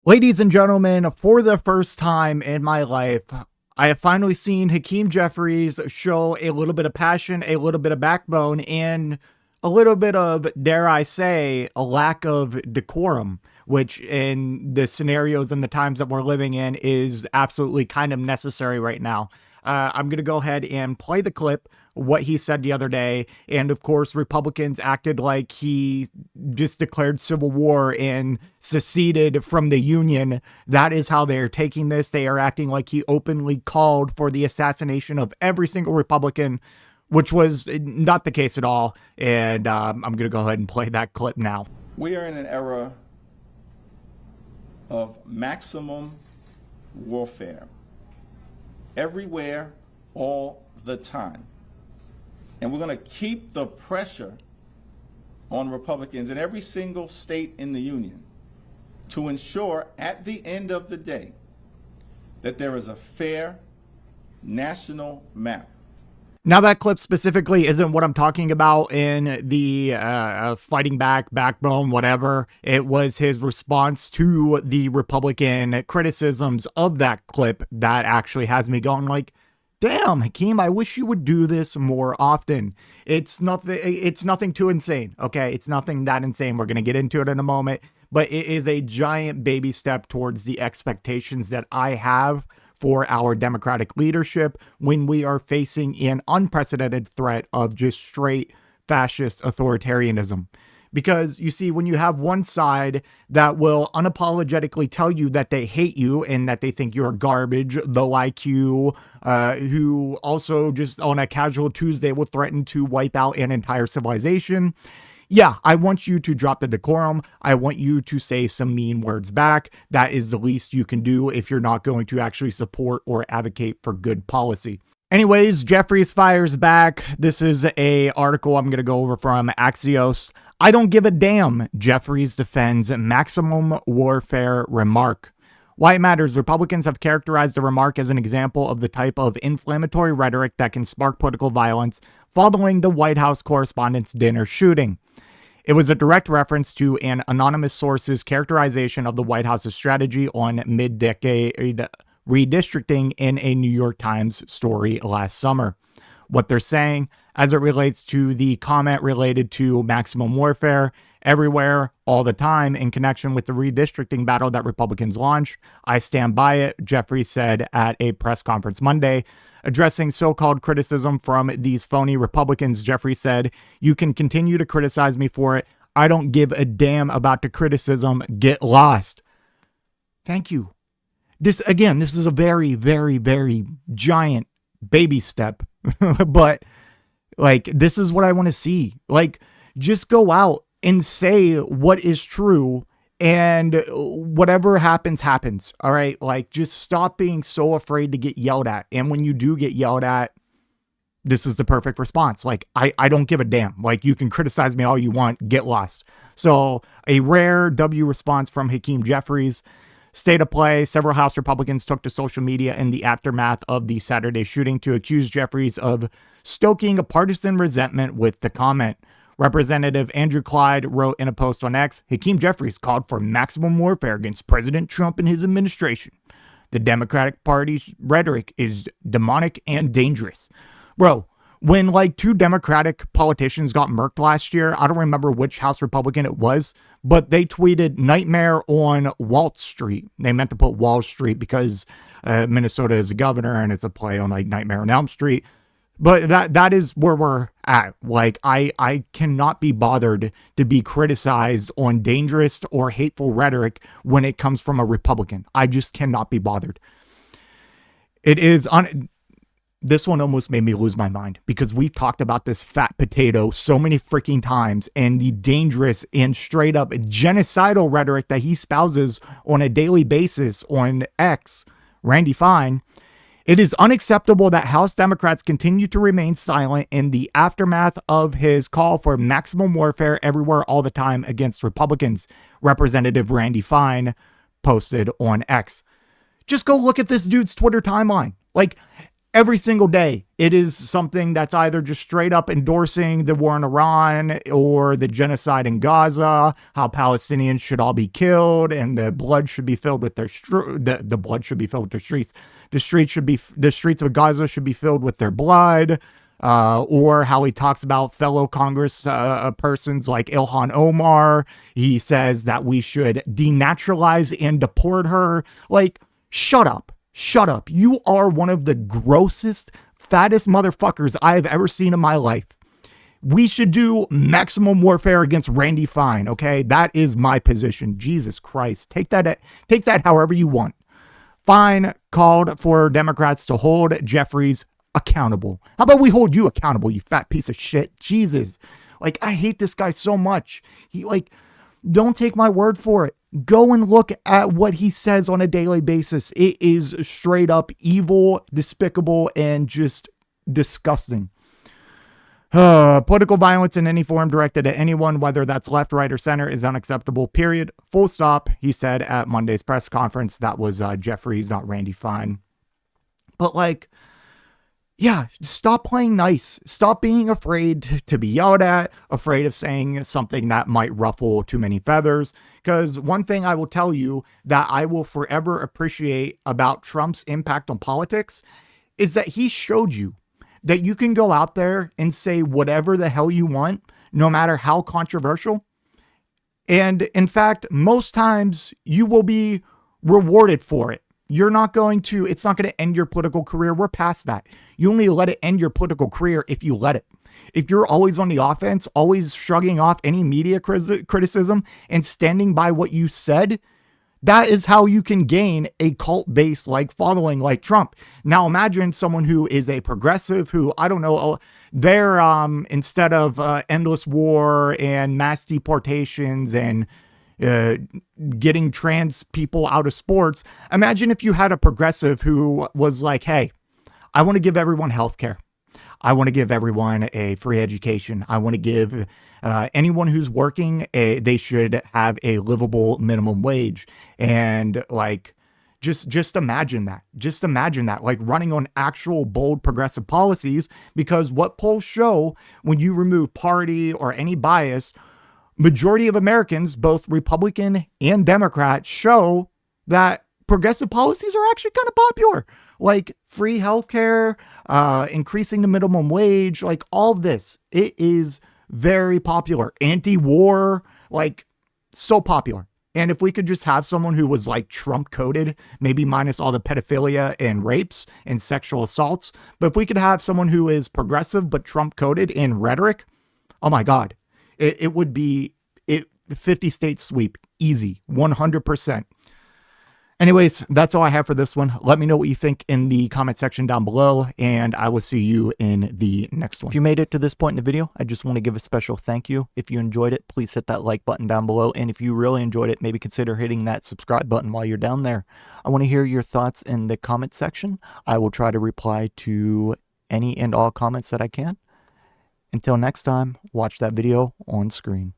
Ladies and gentlemen, for the first time in my life, I have finally seen Hakeem Jeffries show a little bit of passion, a little bit of backbone, and a little bit of, dare I say, a lack of decorum, which in the scenarios and the times that we're living in is absolutely kind of necessary right now. I'm going to go ahead and play the clip, what he said the other day. And of course, Republicans acted like he just declared civil war and seceded from the Union. That is how they're taking this. They are acting like he openly called for the assassination of every single Republican, which was not the case at all. And I'm going to go ahead and play that clip now. We are in an era of maximum warfare, everywhere, all the time. And we're going to keep the pressure on Republicans in every single state in the union to ensure at the end of the day that there is a fair national map. Now, that clip specifically isn't what I'm talking about in the fighting back, backbone, whatever. It was his response to the Republican criticisms of that clip that actually has me going like, damn, Hakeem, I wish you would do this more often. It's nothing too insane, okay? It's nothing that insane. We're going to get into it in a moment, but it is a giant baby step towards the expectations that I have for our Democratic leadership when we are facing an unprecedented threat of just straight fascist authoritarianism. Because you see, when you have one side that will unapologetically tell you that they hate you and that they think you're garbage, low IQ, who also just on a casual Tuesday will threaten to wipe out an entire civilization. Yeah, I want you to drop the decorum. I want you to say some mean words back. That is the least you can do if you're not going to actually support or advocate for good policy. Anyways, Jeffries fires back. This is a article I'm going to go over from Axios. I don't give a damn, Jeffries defends maximum warfare remark. Why it matters, Republicans have characterized the remark as an example of the type of inflammatory rhetoric that can spark political violence following the White House Correspondents Dinner shooting. It was a direct reference to an anonymous source's characterization of the White House's strategy on mid-decade redistricting in a New York Times story last summer. What they're saying as it relates to the comment related to maximum warfare everywhere, all the time, in connection with the redistricting battle that Republicans launched. I stand by it, Jeffrey said at a press conference Monday. Addressing so-called criticism from these phony Republicans, Jeffrey said, "You can continue to criticize me for it. I don't give a damn about the criticism. Get lost." Thank you. This is a very, very, very giant baby step, but like, this is what I want to see. Like, just go out and say what is true, and whatever happens, happens. All right. Like, just stop being so afraid to get yelled at. And when you do get yelled at, this is the perfect response. Like, I don't give a damn. Like, you can criticize me all you want, get lost. So a rare W response from Hakeem Jeffries. State of play, several House Republicans took to social media in the aftermath of the Saturday shooting to accuse Jeffries of stoking a partisan resentment with the comment. Representative Andrew Clyde wrote in a post on X, Hakeem Jeffries called for maximum warfare against President Trump and his administration. The Democratic Party's rhetoric is demonic and dangerous. Bro, when like two Democratic politicians got murked last year, I don't remember which House Republican it was, but they tweeted nightmare on Wall Street. They meant to put Wall Street because Minnesota is a governor and it's a play on like Nightmare on Elm Street. But that is where we're at. Like, I cannot be bothered to be criticized on dangerous or hateful rhetoric when it comes from a Republican. I just cannot be bothered. It is this one almost made me lose my mind because we've talked about this fat potato so many freaking times and the dangerous and straight up genocidal rhetoric that he spouses on a daily basis on X, Randy Fine. It is unacceptable that House Democrats continue to remain silent in the aftermath of his call for maximum warfare everywhere all the time against Republicans, Representative Randy Fine posted on X. Just go look at this dude's Twitter timeline. Like, Every single day, it is something that's either just straight up endorsing the war in Iran or the genocide in Gaza, how Palestinians should all be killed and the blood should be filled with their the blood should be filled with their streets. The streets of Gaza should be filled with their blood. Or how he talks about fellow Congress persons like Ilhan Omar. He says that we should denaturalize and deport her. Like, shut up. Shut up. You are one of the grossest, fattest motherfuckers I have ever seen in my life. We should do maximum warfare against Randy Fine, okay? That is my position. Jesus Christ. Take that however you want. Fine called for Democrats to hold Jefferies accountable. How about we hold you accountable, you fat piece of shit? Jesus. Like, I hate this guy so much. Don't take my word for it. Go and look at what he says on a daily basis. It is straight up evil, despicable, and just disgusting. Political violence in any form directed at anyone, whether that's left, right, or center, is unacceptable, period. Full stop, he said at Monday's press conference. That was Jefferies, not Randy Fine. But yeah, stop playing nice. Stop being afraid to be yelled at, afraid of saying something that might ruffle too many feathers. Because one thing I will tell you that I will forever appreciate about Trump's impact on politics is that he showed you that you can go out there and say whatever the hell you want, no matter how controversial. And in fact, most times you will be rewarded for it. It's not going to end your political career. We're past that. You only let it end your political career if you let it. If you're always on the offense, always shrugging off any media criticism and standing by what you said, that is how you can gain a cult-based following like Trump. Now imagine someone who is a progressive who, I don't know, they're instead of endless war and mass deportations and getting trans people out of sports. Imagine if you had a progressive who was like, hey, I want to give everyone health care. I want to give everyone a free education. I want to give anyone who's working, they should have a livable minimum wage. And just imagine that. Just imagine that, running on actual bold progressive policies, because what polls show when you remove party or any bias, majority of Americans, both Republican and Democrat, show that progressive policies are actually kind of popular. Like free healthcare, increasing the minimum wage, all of this. It is very popular. Anti-war, so popular. And if we could just have someone who was Trump coded, maybe minus all the pedophilia and rapes and sexual assaults, but if we could have someone who is progressive but Trump coded in rhetoric, oh my God. It would be 50 state sweep. Easy. 100%. Anyways, that's all I have for this one. Let me know what you think in the comment section down below, and I will see you in the next one. If you made it to this point in the video, I just want to give a special thank you. If you enjoyed it, please hit that like button down below. And if you really enjoyed it, maybe consider hitting that subscribe button while you're down there. I want to hear your thoughts in the comment section. I will try to reply to any and all comments that I can. Until next time, watch that video on screen.